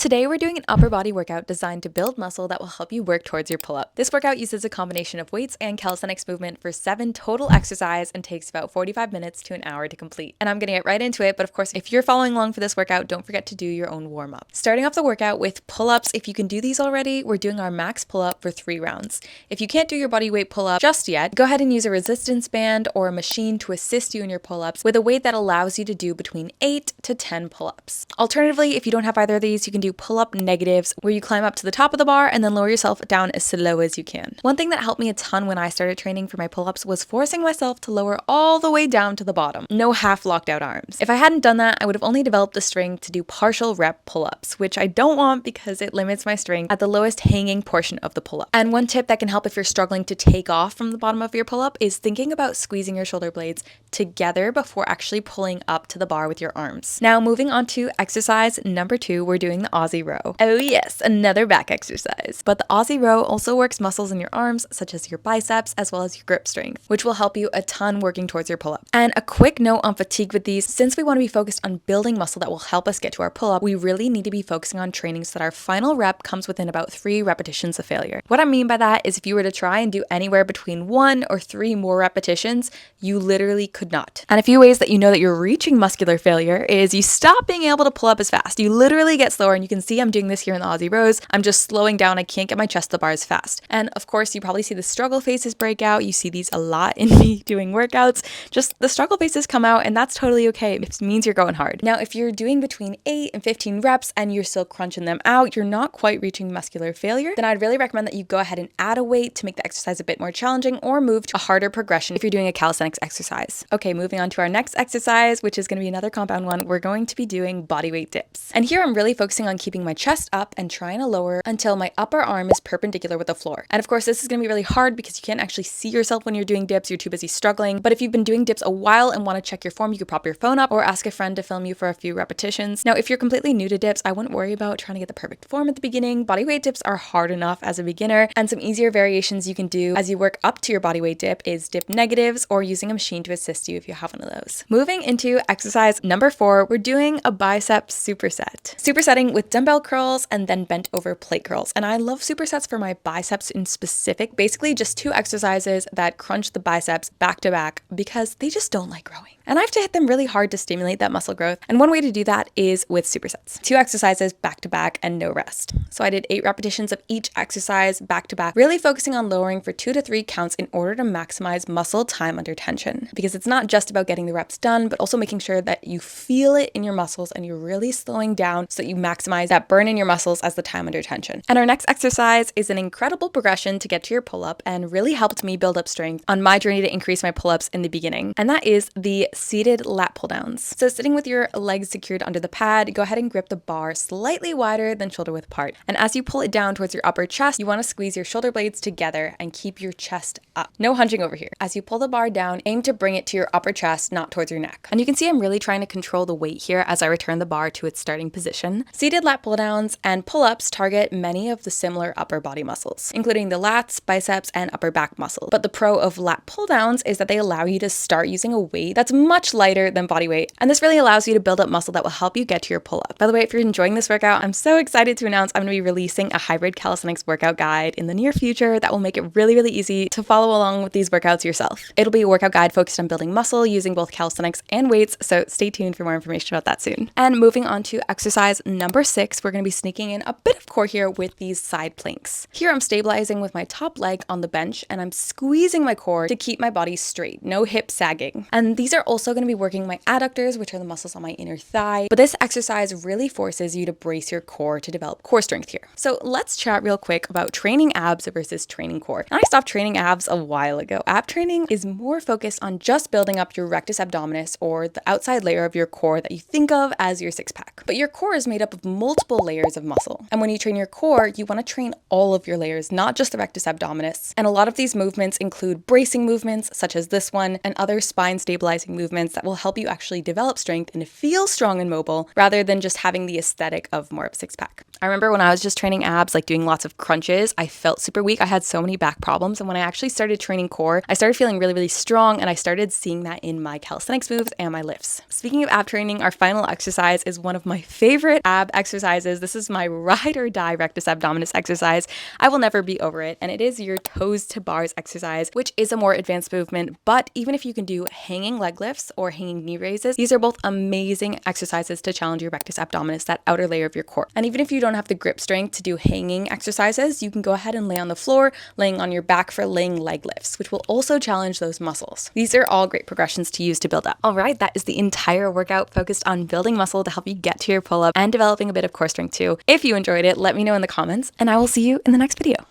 Today we're doing an upper body workout designed to build muscle that will help you work towards your pull-up. This workout uses a combination of weights and calisthenics movement for 7 total exercise and takes about 45 minutes to an hour to complete. And I'm gonna get right into it, but of course, if you're following along for this workout, don't forget to do your own warm-up. Starting off the workout with pull-ups, if you can do these already, we're doing our max pull-up for 3 rounds. If you can't do your bodyweight pull-up just yet, go ahead and use a resistance band or a machine to assist you in your pull-ups with a weight that allows you to do between 8 to 10 pull-ups. Alternatively, if you don't have either of these, you can do pull-up negatives where you climb up to the top of the bar and then lower yourself down as slow as you can. One thing that helped me a ton when I started training for my pull-ups was forcing myself to lower all the way down to the bottom. No half locked out arms. If I hadn't done that, I would have only developed the strength to do partial rep pull-ups, which I don't want because it limits my strength at the lowest hanging portion of the pull-up. And one tip that can help if you're struggling to take off from the bottom of your pull-up is thinking about squeezing your shoulder blades together before actually pulling up to the bar with your arms. Now moving on to exercise number 2, we're doing the Aussie row. Oh yes, another back exercise. But the Aussie row also works muscles in your arms, such as your biceps, as well as your grip strength, which will help you a ton working towards your pull-up. And a quick note on fatigue with these, since we want to be focused on building muscle that will help us get to our pull-up, we really need to be focusing on training so that our final rep comes within about 3 repetitions of failure. What I mean by that is if you were to try and do anywhere between 1 or 3 more repetitions, you literally could not. And a few ways that you know that you're reaching muscular failure is you stop being able to pull up as fast. You literally get slower, and you can see I'm doing this here in the Aussie rows. I'm just slowing down. I can't get my chest to the bars fast. And of course, you probably see the struggle faces break out. You see these a lot in me doing workouts. Just the struggle faces come out, and that's totally okay. It means you're going hard. Now, if you're doing between 8 and 15 reps and you're still crunching them out, you're not quite reaching muscular failure, then I'd really recommend that you go ahead and add a weight to make the exercise a bit more challenging or move to a harder progression if you're doing a calisthenics exercise. Okay, moving on to our next exercise, which is going to be another compound one. We're going to be doing bodyweight dips. And here I'm really focusing on keeping my chest up and trying to lower until my upper arm is perpendicular with the floor. And of course, this is going to be really hard because you can't actually see yourself when you're doing dips. You're too busy struggling. But if you've been doing dips a while and want to check your form, you could prop your phone up or ask a friend to film you for a few repetitions. Now, if you're completely new to dips, I wouldn't worry about trying to get the perfect form at the beginning. Bodyweight dips are hard enough as a beginner, and some easier variations you can do as you work up to your bodyweight dip is dip negatives or using a machine to assist you if you have one of those. Moving into exercise number 4, we're doing a bicep superset. Supersetting with dumbbell curls and then bent over plate curls. And I love supersets for my biceps in specific. Basically just 2 exercises that crunch the biceps back to back because they just don't like growing. And I have to hit them really hard to stimulate that muscle growth. And one way to do that is with supersets. 2 exercises back to back and no rest. So I did 8 repetitions of each exercise back to back, really focusing on lowering for 2 to 3 counts in order to maximize muscle time under tension. Because it's not just about getting the reps done, but also making sure that you feel it in your muscles and you're really slowing down so that you maximize that burn in your muscles as the time under tension. And our next exercise is an incredible progression to get to your pull-up and really helped me build up strength on my journey to increase my pull-ups in the beginning. And that is the seated lat pull downs. So sitting with your legs secured under the pad, go ahead and grip the bar slightly wider than shoulder width apart. And as you pull it down towards your upper chest, you want to squeeze your shoulder blades together and keep your chest up. No hunching over here. As you pull the bar down, aim to bring it to your upper chest, not towards your neck. And you can see I'm really trying to control the weight here as I return the bar to its starting position. Seated lat pull downs and pull-ups target many of the similar upper body muscles, including the lats, biceps, and upper back muscles. But the pro of lat pull downs is that they allow you to start using a weight that's much lighter than body weight, and this really allows you to build up muscle that will help you get to your pull-up. By the way, if you're enjoying this workout, I'm so excited to announce I'm going to be releasing a hybrid calisthenics workout guide in the near future that will make it really, really easy to follow along with these workouts yourself. It'll be a workout guide focused on building muscle using both calisthenics and weights, so stay tuned for more information about that soon. And moving on to exercise number 6, we're going to be sneaking in a bit of core here with these side planks. Here I'm stabilizing with my top leg on the bench and I'm squeezing my core to keep my body straight, no hip sagging. And these are also going to be working my adductors, which are the muscles on my inner thigh. But this exercise really forces you to brace your core to develop core strength here. So let's chat real quick about training abs versus training core. Now, I stopped training abs a while ago. Ab training is more focused on just building up your rectus abdominis, or the outside layer of your core that you think of as your six-pack. But your core is made up of multiple layers of muscle. And when you train your core, you want to train all of your layers, not just the rectus abdominis. And a lot of these movements include bracing movements, such as this one, and other spine stabilizing movements that will help you actually develop strength and feel strong and mobile rather than just having the aesthetic of more of a six-pack. I remember when I was just training abs, like doing lots of crunches, I felt super weak. I had so many back problems. And when I actually started training core, I started feeling really, really strong, and I started seeing that in my calisthenics moves and my lifts. Speaking of ab training, our final exercise is one of my favorite ab exercises. This is my ride or die rectus abdominis exercise. I will never be over it. And it is your toes to bars exercise, which is a more advanced movement. But even if you can do hanging leg lifts or hanging knee raises, these are both amazing exercises to challenge your rectus abdominis, that outer layer of your core. And even if you don't have the grip strength to do hanging exercises, you can go ahead and lay on the floor, laying on your back for laying leg lifts, which will also challenge those muscles. These are all great progressions to use to build up. All right, that is the entire workout focused on building muscle to help you get to your pull-up and developing a bit of core strength too. If you enjoyed it, let me know in the comments, and I will see you in the next video.